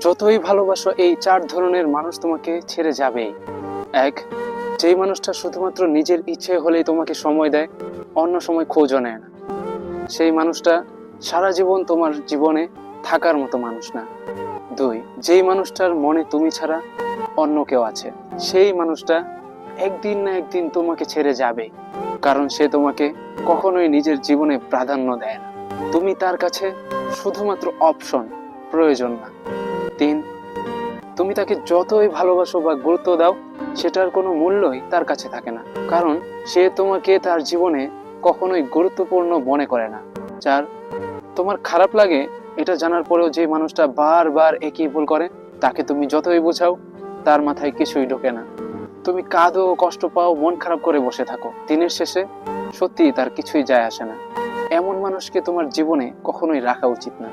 যতই ভালোবাসো, এই 4 ধরনের মানুষ তোমাকে ছেড়ে যাবেই। এক, যেই মানুষটা শুধুমাত্র নিজের ইচ্ছে হলেই তোমাকে সময় দেয়, অন্য সময় খোঁজও নেয় না। সেই মানুষটা সারা জীবন তোমার জীবনে থাকার মতো মানুষ না। 2, যেই মানুষটার মনে তুমি ছাড়া অন্য কেউ আছে, সেই মানুষটা একদিন না একদিন তোমাকে ছেড়ে যাবে, কারণ সে তোমাকে কখনোই নিজের জীবনে প্রাধান্য দেয় না। তুমি তার কাছে শুধুমাত্র অপশন, প্রয়োজন না। 3, তুমি তাকে যতই ভালোবাসো বা গুরুত্ব দাও, সেটার কোনো মূল্যই তার কাছে থাকে না, কারণ সে তোমাকে তার জীবনে কখনোই গুরুত্বপূর্ণ মনে করে না। 4, তোমার খারাপ লাগে এটা জানার পরেও যে মানুষটা বারবার একই ভুল করে, তাকে তুমি যতই বোঝাও, তার মাথায় কিছুই ঢোকে না। তুমি কাঁদো, কষ্ট পাও, মন খারাপ করে বসে থাকো, দিনের শেষে সত্যি তার কিছুই যায় আসে না। এমন মানুষকে তোমার জীবনে কখনোই রাখা উচিত না।